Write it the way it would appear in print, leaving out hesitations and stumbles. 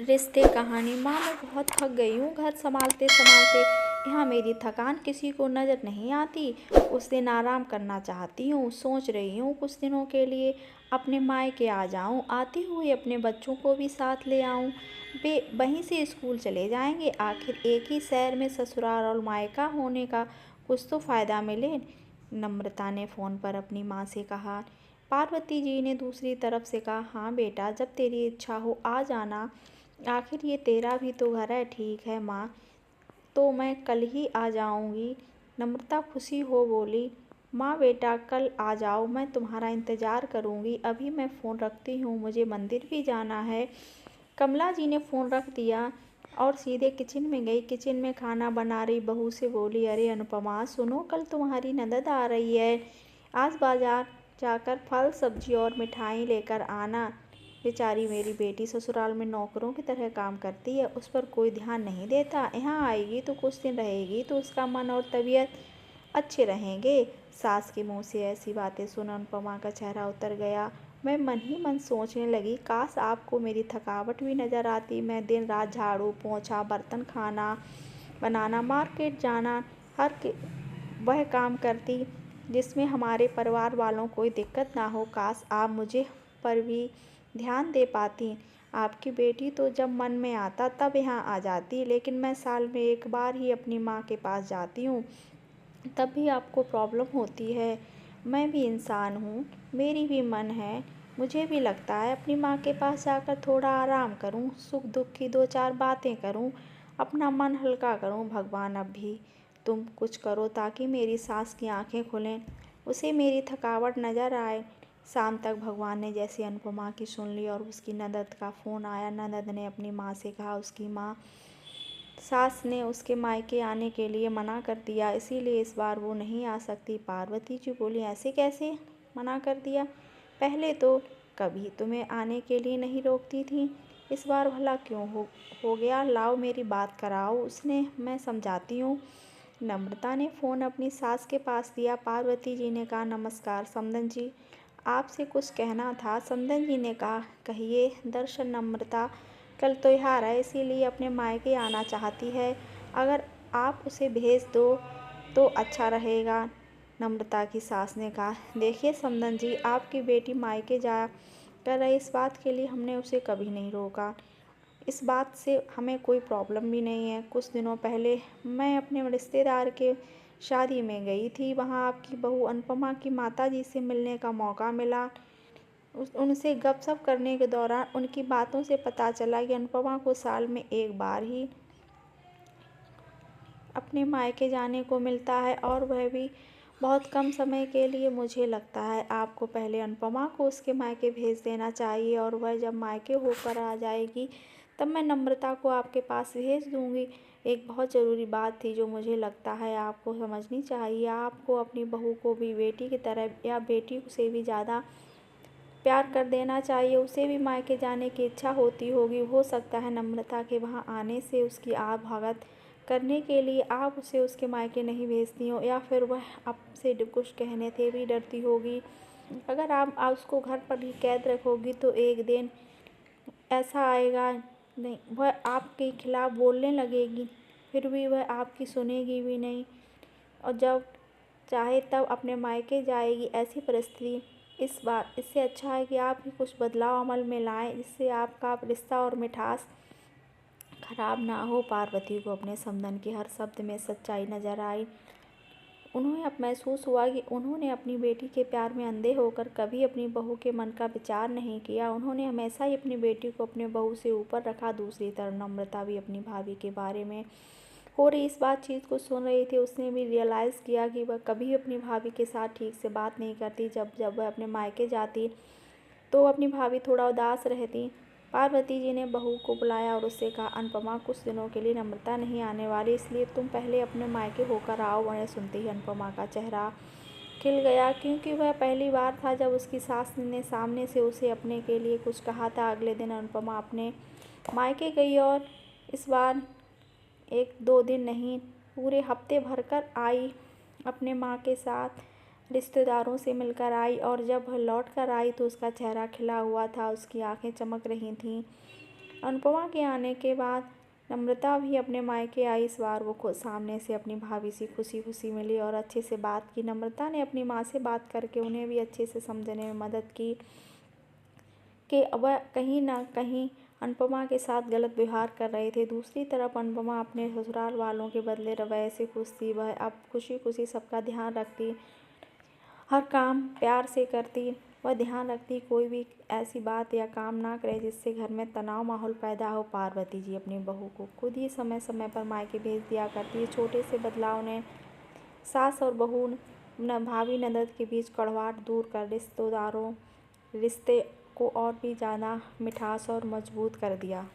रिश्ते कहानी। माँ, मैं बहुत थक गई हूँ घर संभालते संभालते। यहाँ मेरी थकान किसी को नज़र नहीं आती। उस दिन आराम करना चाहती हूँ। सोच रही हूँ कुछ दिनों के लिए अपने मायके आ जाऊँ। आते हुए अपने बच्चों को भी साथ ले आऊँ। वे वहीं से स्कूल चले जाएंगे। आखिर एक ही शहर में ससुराल और मायका होने का कुछ तो फ़ायदा मिले। नम्रता ने फ़ोन पर अपनी माँ से कहा। पार्वती जी ने दूसरी तरफ से कहा, हाँ बेटा, जब तेरी इच्छा हो आ जाना। आखिर ये तेरा भी तो घर है। ठीक है माँ, तो मैं कल ही आ जाऊंगी। नम्रता खुशी हो बोली। माँ बेटा, कल आ जाओ, मैं तुम्हारा इंतज़ार करूंगी। अभी मैं फ़ोन रखती हूँ, मुझे मंदिर भी जाना है। कमला जी ने फ़ोन रख दिया और सीधे किचन में गई। किचन में खाना बना रही बहू से बोली, अरे अनुपमा सुनो, कल तुम्हारी ननद आ रही है। आज बाजार जाकर फल सब्जी और मिठाई लेकर आना। बेचारी मेरी बेटी ससुराल में नौकरों की तरह काम करती है, उस पर कोई ध्यान नहीं देता। यहाँ आएगी तो कुछ दिन रहेगी तो उसका मन और तबीयत अच्छे रहेंगे। सास के मुंह से ऐसी बातें सुन अनुपमा का चेहरा उतर गया। मैं मन ही मन सोचने लगी, काश आपको मेरी थकावट भी नज़र आती। मैं दिन रात झाड़ू पोंछा बर्तन खाना बनाना मार्केट जाना वह काम करती जिसमें हमारे परिवार वालों को कोई दिक्कत ना हो। काश आप मुझे पर भी ध्यान दे पाती। आपकी बेटी तो जब मन में आता तब यहाँ आ जाती, लेकिन मैं साल में एक बार ही अपनी माँ के पास जाती हूँ, तब भी आपको प्रॉब्लम होती है। मैं भी इंसान हूँ, मेरी भी मन है। मुझे भी लगता है अपनी माँ के पास जाकर थोड़ा आराम करूँ, सुख दुख की दो चार बातें करूँ, अपना मन हल्का करूँ। भगवान अब भी तुम कुछ करो ताकि मेरी सास की आंखें खुलें, उसे मेरी थकावट नज़र आए। शाम तक भगवान ने जैसे अनुपमा की सुन ली और उसकी ननद का फ़ोन आया। ननद ने अपनी माँ से कहा उसकी माँ सास ने उसके मायके आने के लिए मना कर दिया, इसीलिए इस बार वो नहीं आ सकती। पार्वती जी बोली, ऐसे कैसे मना कर दिया? पहले तो कभी तुम्हें आने के लिए नहीं रोकती थी, इस बार भला क्यों हो गया? लाओ मेरी बात कराओ उसने, मैं समझाती हूँ। नम्रता ने फ़ोन अपनी सास के पास दिया। पार्वती जी ने कहा, नमस्कार समदन जी, आपसे कुछ कहना था। समदन जी ने कहा, कहिए। दरअसल नम्रता कल त्योहार है, इसीलिए अपने मायके आना चाहती है। अगर आप उसे भेज दो तो अच्छा रहेगा। नम्रता की सास ने कहा, देखिए समदन जी, आपकी बेटी मायके जा कर रही, इस बात के लिए हमने उसे कभी नहीं रोका। इस बात से हमें कोई प्रॉब्लम भी नहीं है। कुछ दिनों पहले मैं अपने रिश्तेदार के शादी में गई थी, वहाँ आपकी बहू अनुपमा की माताजी से मिलने का मौका मिला। उनसे गपशप करने के दौरान उनकी बातों से पता चला कि अनुपमा को साल में एक बार ही अपने मायके जाने को मिलता है, और वह भी बहुत कम समय के लिए। मुझे लगता है आपको पहले अनुपमा को उसके मायके भेज देना चाहिए, और वह जब मायके होकर आ जाएगी तब मैं नम्रता को आपके पास भेज दूँगी। एक बहुत ज़रूरी बात थी जो मुझे लगता है आपको समझनी चाहिए। आपको अपनी बहू को भी बेटी की तरह या बेटी से भी ज़्यादा प्यार कर देना चाहिए। उसे भी मायके जाने की इच्छा होती होगी। हो सकता है नम्रता के वहाँ आने से उसकी भगत करने के लिए आप उसे उसके मायके नहीं भेजती हो, या फिर वह आपसे कुछ कहने से भी डरती होगी। अगर आप उसको घर पर ही कैद रखोगी तो एक दिन ऐसा आएगा, नहीं, वह आपके खिलाफ़ बोलने लगेगी, फिर भी वह आपकी सुनेगी भी नहीं, और जब चाहे तब अपने मायके जाएगी। ऐसी परिस्थिति इससे अच्छा है कि आप ही कुछ बदलाव अमल में लाएं, जिससे आपका रिश्ता और मिठास खराब ना हो। पार्वती को अपने समदन के हर शब्द में सच्चाई नजर आई। उन्हें अब महसूस हुआ कि उन्होंने अपनी बेटी के प्यार में अंधे होकर कभी अपनी बहू के मन का विचार नहीं किया। उन्होंने हमेशा ही अपनी बेटी को अपने बहू से ऊपर रखा। दूसरी तरफ नम्रता भी अपनी भाभी के बारे में हो रही इस बातचीत को सुन रही थी। उसने भी रियलाइज़ किया कि वह कभी अपनी भाभी के साथ ठीक से बात नहीं करती। जब जब वह अपने मायके जाती तो अपनी भाभी थोड़ा उदास रहती। पार्वती जी ने बहू को बुलाया और उससे कहा, अनुपमा, कुछ दिनों के लिए नम्रता नहीं आने वाली, इसलिए तुम पहले अपने मायके होकर आओ। उन्हें सुनते ही अनुपमा का चेहरा खिल गया, क्योंकि वह पहली बार था जब उसकी सास ने सामने से उसे अपने के लिए कुछ कहा था। अगले दिन अनुपमा अपने मायके गई, और इस बार एक दो दिन नहीं, पूरे हफ्ते भर कर आई। अपने माँ के साथ रिश्तेदारों से मिलकर आई, और जब वह लौट कर आई तो उसका चेहरा खिला हुआ था, उसकी आंखें चमक रही थीं। अनुपमा के आने के बाद नम्रता भी अपने मायके आई। इस बार वो खुद सामने से अपनी भाभी से खुशी खुशी मिली और अच्छे से बात की। नम्रता ने अपनी माँ से बात करके उन्हें भी अच्छे से समझने में मदद की कि वह कहीं ना कहीं अनुपमा के साथ गलत व्यवहार कर रहे थे। दूसरी तरफ अनुपमा अपने ससुराल वालों के बदले रवैये से खुश थी। वह अब खुशी खुशी सबका ध्यान रखती, हर काम प्यार से करती। वह ध्यान रखती कोई भी ऐसी बात या काम ना करे जिससे घर में तनाव माहौल पैदा हो। पार्वती जी अपनी बहू को खुद ही समय समय पर मायके भेज दिया करती। छोटे से बदलाव ने सास और बहू भाभी ननद के बीच कड़वाहट दूर कर रिश्ते को और भी ज़्यादा मिठास और मजबूत कर दिया।